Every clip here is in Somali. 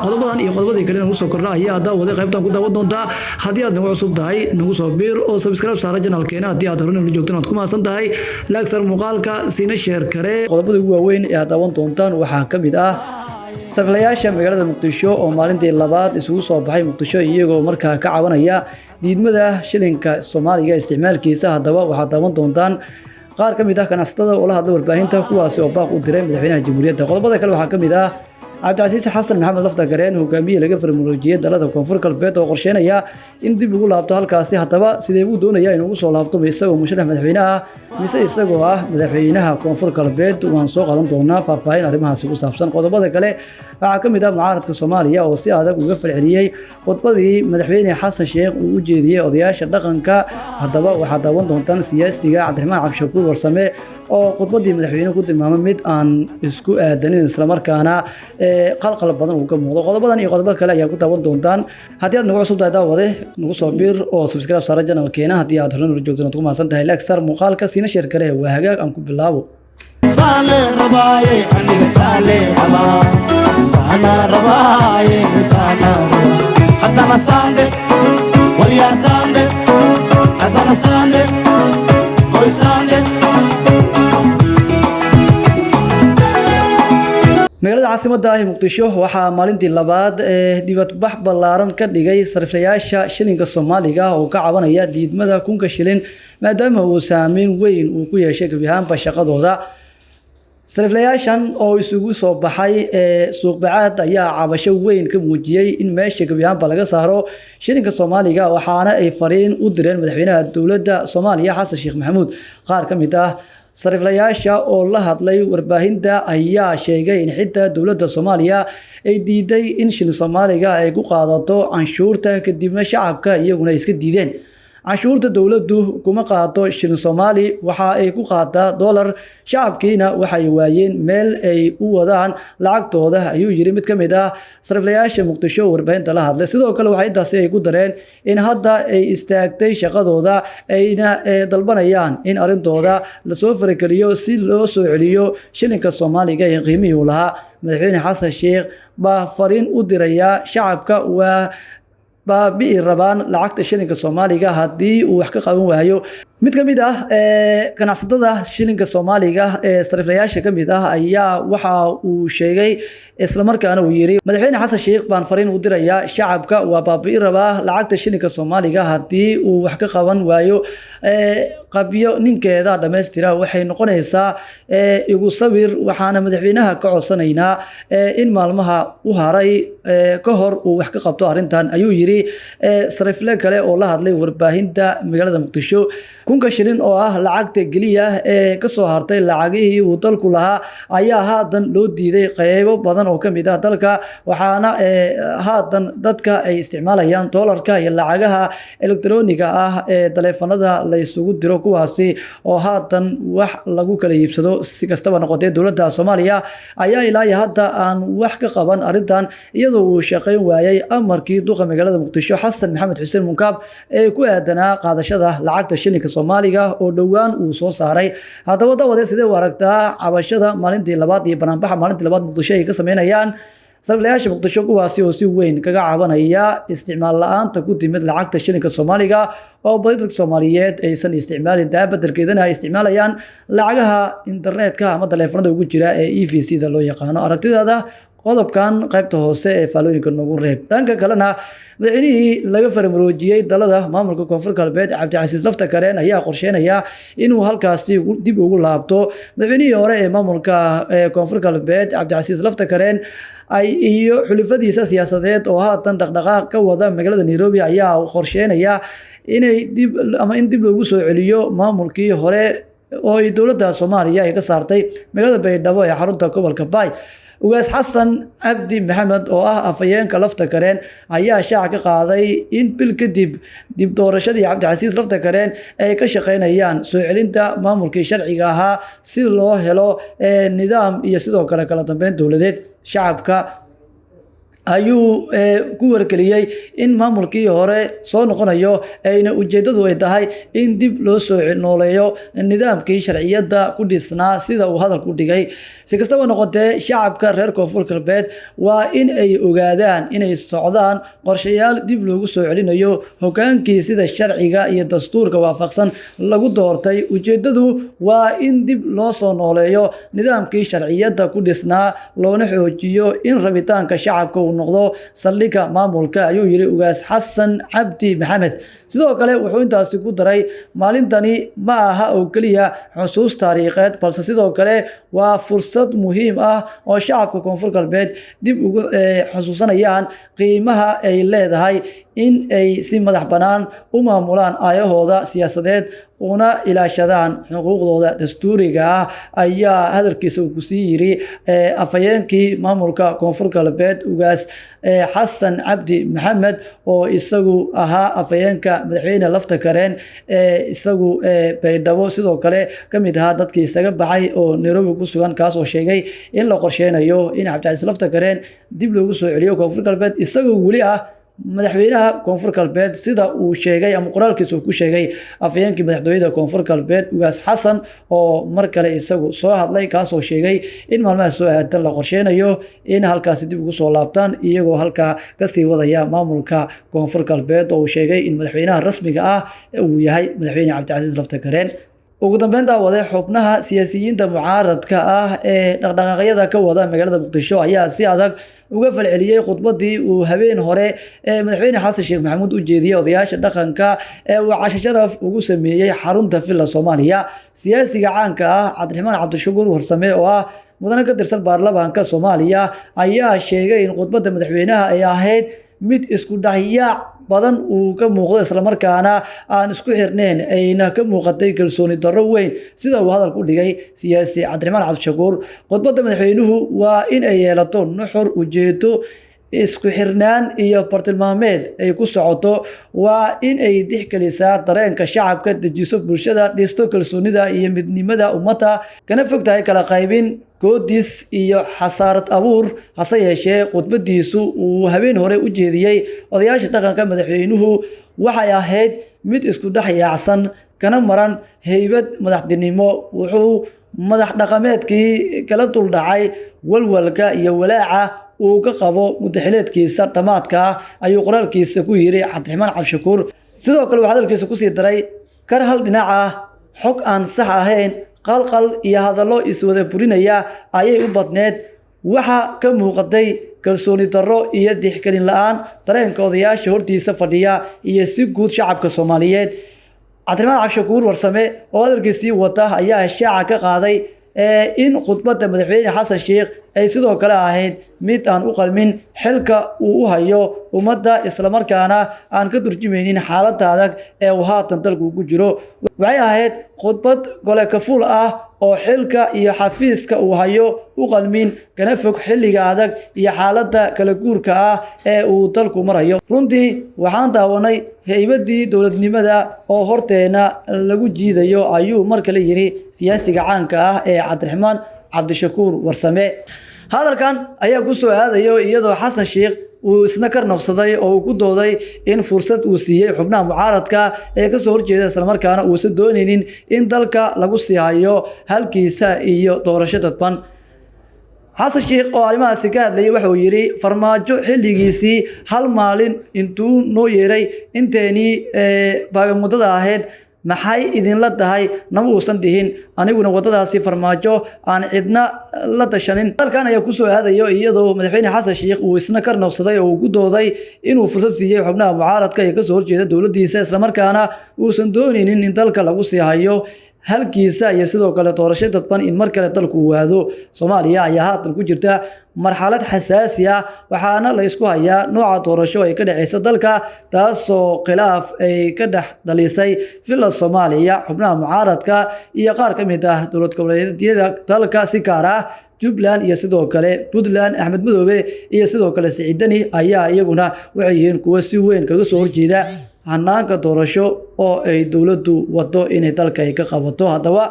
qodobadan iyo qodobadii kale nagu soo kordha ayaa daawaday qaybtan ku daawan doontaa haddii aad nagu cusub tahay nagu soo biir oo subscribe saara channelkeena haddii aad horena joogtaan aad ku maasan tahay like sar muuqaalka siina share kare qodobada ugu waaweyn ee aad daawan doontaan waxaa ka mid ah saflayaasha magaalada Muqdisho oo maalintii labaad isugu soo baxay Muqdisho iyagoo markaa ka cabanaya diidmada shilinka Soomaaliga isticmaalkiisa haddaba waxaad daawan doontaan qaar ka mid ah ganacsatada oo la hadla warbaahinta kuwaasi oo baaq u diray madaxweynaha jamhuuriyadda qodobada kale waxaa ka mid ah cabdicasiis xasan maxamed lafta gareen hogaamiye laga farmoloojiyay dalada koonfur galbeed oo qorsheynaya in dib ugu laabto halkaasi haddaba sidee uu doonaya inuu ugu soo laabto isagoo musharax madaxweynaha mise isagoo ah madaxweynaha koonfur galbeed waan soo qaadan doonaa faahfaahin arrimahaasi ku saabsan qodobada kale waxaa ka mid ah mucaaradka Soomaaliya oo si adag uga falceliyay khudbadii madaxweyne xasan sheekh uu u jeediyay odayaasha dhaqanka haddaba waxaa daawan doontaan siyaasiga Cabdiraxmaan Cabshakuur Warsame oo khudbadii madaxweynuhu ku tilmaamay mid aan isku aadanin isla markaana qalqal badan uu ka muuqdo qodobadan iyo qodobada kale ayaa ku daawan doontaan haddii aad nagu cusub tahay daawade nagu soo biir oo subscribe saara channelkeena haddii aad horena joogtaan aad ku maasan tahay like sar muuqaalka siina share kare waa hagaag aan ku bilaabo sale rabaye aniga sale aba sana rabaye sana hatta sande waliya sande azana sande hoy sande magaalada caasimadda ah Muqdisho waxaa maalintii labaad dibadbax ballaaran ka dhigay sariflayaasha shilinka Soomaaliga oo ka cabanaya diidmada kunka shilin maadaama uu saameyn weyn uu ku yeeshay gabiyaanba shaqadooda sariflayaashan oo isugu soo baxay suuq bacaad ayaa cabasho weyn ka muujiyay in meesha gabiyaanba laga saaro shilinka Soomaaliga waxaana ay fariin u direen madaxweynaha dowladda Soomaaliya Xasan Sheekh Maxamuud qaar ka mid ah sariflayaasha oo la hadlay warbaahinta ayaa sheegay in xitaa dowladda Soomaaliya ay diiday in shilin Soomaaliga ay ku qaadato canshuurta kadibna shacabka iyaguna iska diideen canshuurta dowladdu kuma qaado shilin Soomaali waxa ay ku qaadaa dollar shacabkiina waxay waayeen meel ay u wadaan lacagtooda ayuu yiri mid ka mid ah sariflayaasha Muqdisho warbaahinta la hadlay sidoo kale waxay intaasi ay ku dareen in hadda ay istaagtay shaqadooda ayna dalbanayaan in arintooda la soo farageliyo si loo soo celiyo shilinka Soomaaliga ee qiimihii uu lahaa madaxweyne Xasan Sheekh baa fariin u diraya shacabka waa baabi'i rabaan lacagta shilinka Soomaaliga haddii uu wax ka qaban waayo mid ka mid ah ganacsatada shilinka Soomaaliga ee sariflayaasha ka mid ah ayaa waxa uu sheegay isla markaana uu yiri madaxweyne Xasan Sheekh baan fariin u dirayaa shacabka waa baabi'i rabaa lacagta shilinka Soomaaliga haddii uu wax ka qaban waayo qabyo ninkeeda dhameystira waxay noqonaysaa igu sabir waxaana madaxweynaha ka codsanaynaa in maalmaha u haray ka hor uu wax ka qabto arintan ayuu yiri sarifle kale oo la hadlay warbaahinta magaalada Muqdisho kunka shilin oo ah lacagta galiya ee ka soo hartay lacagihii uu dalku lahaa ayaa haatan loo diiday qaybo badan oo kamid ah dalka waxaana haatan dadka ay isticmaalayaan dollarka iyo lacagaha elektarooniga ah ee taleefanada la isugu diro kuwaasi oo haatan wax lagu kala iibsado si kastaba noqotay dowladda Soomaaliya ayaa ilaa hadda aan wax ka qaban arintan iyadoo uu shaqeyn waayay amarkii duqa magaalada Muqdisho Xasan Maxamed Xuseen Munkaab ee ku aadanaa qaadashada lacagta shilinka Soomaaliga oo dhawaan uu soo saaray haddaba dawada sidee u aragtaa cabashada maalintii labaad iyo banaanbaxa maalintii labaad Muqdisho ay ka sameynayaan sariflayaasha Muqdisho kuwaasi oo si weyn kaga cabanaya isticmaal la'aanta ku timid lacagta shilinka Soomaaliga oo dadka Soomaaliyeed aysan isticmaalin beddelkeedana ay isticmaalayaan lacagaha internetka ama taleefanada ugu jira ee EVC-da loo yaqaano aragtidaada qodobkan qaybta hoose ee faalooyinka nagu reeb dhanka kalena madaxweynihii laga farmoloojiyay dalada maamulka koonfur galbeed Cabdicasiis lafta kareen ayaa qorsheynaya inuu halkaasi dib ugu laabto madaxweynihii hore ee maamulka koonfur galbeed Cabdicasiis lafta kareen ay iyo xulufadiisa siyaasadeed oo haatan dhaqdhaqaaq ka wada magaalada Nairobi ayaa qorsheynaya inay dib loogu soo celiyo maamulkii hore oo dowladda Soomaaliya ay ka saartay magaalada Baydhabo ee xarunta gobolka Bay ugaas Xasan Cabdi Maxamed oo ah afayeenka lafta kareen ayaa shaaca ka qaaday in bil kadib dib doorashadii Cabdicasiis lafta kareen ay ka shaqeynayaan soo celinta maamulkii sharciga ahaa si loo helo nidaam iyo sidoo kale kala dambeyn dowladeed shacabka ayuu ku wargeliyey in maamulkii hore soo noqonayo ayna ujeedadu ay tahay in dib loo soo nooleeyo nidaamkii sharciyada ku dhisnaa sida uu hadalku dhigay. Si kastaba noqotee, shacabka reer Koonfur Galbeed waa in ay ogaadaan inay socdaan qorshayaal dib loogu soo celinayo hogaankii sida sharciga iyo dastuurka waafaqsan lagu doortay. Ujeedadu waa in dib loo soo nooleeyo nidaamkii sharciyada ku dhisnaa loona xoojiyo in rabitaanka shacabka uu noqdo saldhigga maamulka, ayuu yiri ugaas Xasan Cabdi Maxamed. Sidoo kale wuxuu intaasi ku daray, maalintani ma aha oo keliya xusuus taariikheed, balse sidoo kale waa fursad muhiim ah oo shacabka Koonfur Galbeed dib ugu xusuusanayaan qiimaha ay leedahay in ay si madax bannaan u maamulaan aayahooda siyaasadeed una ilaashadaan xuquuqdooda dastuuriga ah, ayaa hadalkiisa uu ku sii yiri afhayeenkii maamulka Koonfur Galbeed ugaas Xasan Cabdi Maxamed oo isagu ahaa afhayeenka madaxweyne lafta kareen isagu Baydhabo sidoo kale kamid ahaa dadkii isaga baxay oo Nairobi ku sugan, kaas oo sheegay in la qorsheynayo in Cabdicasiis lafta kareen dib loogu soo celiyo Koonfur Galbeed isagoo weli ah madaxweynaha Koonfur Galbeed sida uu sheegay ama qoraalkiisa ku sheegay afhayeenkii madaxtooyada Koonfur Galbeed ugaas Xasan oo mar kale isagu soo hadlay, kaas oo sheegay in maalmaha soo aadan la qorsheynayo in halkaas dib ugu soo laabtaan iyagoo halka ka sii wadaya maamulka Koonfur Galbeed oo uu sheegay in madaxweynaha rasmiga ah uu yahay madaxweyne Cabdicasiis lafta kareen. ugu dambeyn daawaday xubnaha siyaasiyiinta mucaaradka ah ee dhaqdhaqaaqyada ka wada magaalada Muqdisho ayaa si adag uga falceliyay khudbadii uu habeen hore ee madaxweyne Xasan Sheekh Maxamuud u jeediyay odayaasha dhaqanka ee uu casho sharaf ugu sameeyay xarunta Villa Soomaaliya. Siyaasiga caanka ah Cabdiraxmaan Cabdishakuur Warsame oo ah mudane ka tirsan baarlamaanka Soomaaliya ayaa sheegay in khudbadda madaxweynaha ay ahayd mid isku dhaxyaac badan uu ka muuqdo isla markaana aan isku xirneen ayna ka muuqatay kalsooni darro weyn sida uu hadalku dhigay siyaasi Cabdiraxmaan Cabdishakuur. Khudbadda madaxweynuhu waa in ay yeelato nuxur, ujeedo, isku xirnaan iyo bartilmaameed ay ku socoto, waa in ay tixgelisaa dareenka shacabka, dejiso bulshada, dhisto kalsoonida iyo midnimada ummadda, kana fogtahay kala qaybin, goodis iyo xasaarad abuur. hase yeeshee khudbadiisu uu habeen hore u jeediyey odayaasha dhaqanka madaxweynuhu waxay ahayd mid isku dhex yaacsan kana maran heybad madaxtinimo. wuxuu madax dhaqameedkii kala duldhacay walwalka iyo walaaca uu ka qabo mudaxileedkiisa dhamaadka ah, ayuu qoraalkiisa ku yiri Cabdiraxmaan Cabdishakuur. sidoo kale wuxuu hadalkiisa ku sii daray, kar hal dhinac ah, xog aan sax ahayn, qalqal iyo hadallo iswada burinaya ayay u badneed. waxa ka muuqatay kalsooni darro iyo tixgelin la'aan dareenka odayaasha hortiisa fadhiya iyo si guud shacabka Soomaaliyeed. Cabdiraxmaan Cabdishakuur Warsame oo hadalkiisii wata ayaa shaaca ka qaaday in khudbadda madaxweyne Xasan Sheekh ay sidoo kale ahayd mid aan u qalmin xilka uu u hayo ummadda, isla markaana aan ka turjumaynin xaaladda adag ee uu haatan dalku ku jiro. waxay ahayd khudbad gole ka ful ah oo xilka iyo xafiiska uu hayo u qalmin, kana fog xilliga adag iyo xaaladda kala guurka ah ee uu dalku marayo. runtii waxaan daawanay heybadii dowladnimada oo horteena lagu jiidayo, ayuu mar kale yiri siyaasiga caanka ah ee Cabdiraxmaan Cabdishakuur Warsame. hadalkan ayaa ku soo aadayo iyadoo Xasan Sheekh uu isna ka noqsaday oo uu ku dooday in fursad uu siiyay xubnaha mucaaradka ee ka soo horjeeda, isla markaana uusan doonaynin in dalka lagu sii hayo halkiisa iyo doorasho dadban. Xasan Sheekh oo arrimahaasi ka hadlayay waxa uu yiri, farmaajo xilligiisii hal maalin intuu noo yeeray inteeni baagamuddada ahayd maxay idinla tahay nama uusan dhihin, aniguna wadadaasi farmaajo aan cidna la tashanin. dalkan ayaa ku soo aadayo iyadoo madaxweyne Xasan Sheekh uu isna ka noqsaday oo uu ku dooday inuu fursad siiyay xubnaha mucaaradka ee ka soo horjeeda dowladdiisa, isla markaana uusan doonaynin in dalka lagu sii hayo halkiisa iyo sidoo kale doorasho dadban in mar kale dalku waado. Soomaaliya ayaa haatan ku jirta marxalad xasaasi ah, waxaana la isku hayaa nooca doorasho ay ka dhaceysa dalka, taasoo khilaaf ay ka dhex dhalisay Villa Soomaaliya, xubnaha mucaaradka iyo qaar ka mid ah dowlad goboleedyada dalka, si gaar ah Jubbaland iyo sidoo kale Puntland. Axmed Madoobe iyo sidoo kale Siciid Dani ayaa iyaguna waxay yihiin kuwa si weyn kaga soo horjeeda hanaanka doorasho oo ay dowladdu wado inay dalka ay ka qabato. haddaba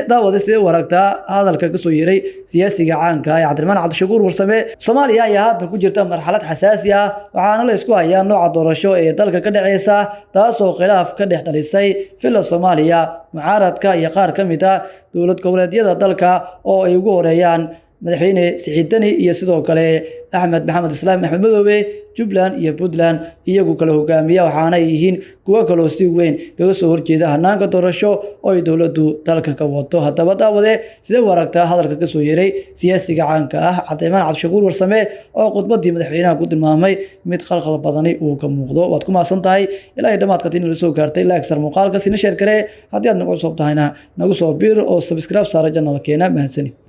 daawada sidee u aragtaa hadalka kasoo yeeray siyaasiga caanka ah Cabdiraxmaan Cabdishakuur Warsame? Soomaaliya ayaa hadda ku jirta marxalad xasaasi ah, waxaana la isku hayaa nooca doorasho ee dalka ka dhaceysa, taasoo khilaaf ka dhex dhalisay fila Soomaaliya, mucaaradka iyo qaar ka mid ah dowlad goboleedyada dalka oo ay ugu horeeyaan madaxweyne Siciid Dani iyo sidoo kale Axmed Maxamed Islaam Axmed Madoobe. Jubbaland iyo Puntland iyagu kala hogaamiya, waxaana ay yihiin kuwo kaloo si weyn kaga soo horjeeda hanaanka doorasho oo ay dowladdu dalka ka wado. haddaba daawade sidee u aragtaa hadalka kasoo yeeray siyaasiga caanka ah Cabdiraxmaan Cabdishakuur Warsame oo khudbadii madaxweynaha ku tilmaamay mid khalkhal badani uu ka muuqdo? waad ku mahadsan tahay ilaa dhamaadka tin la soo gaartay like sar muuqaalka sina share kare haddii aad nagu cusub tahayna nagu soo biir oo subscribe saara channelkeena. mahadsanid.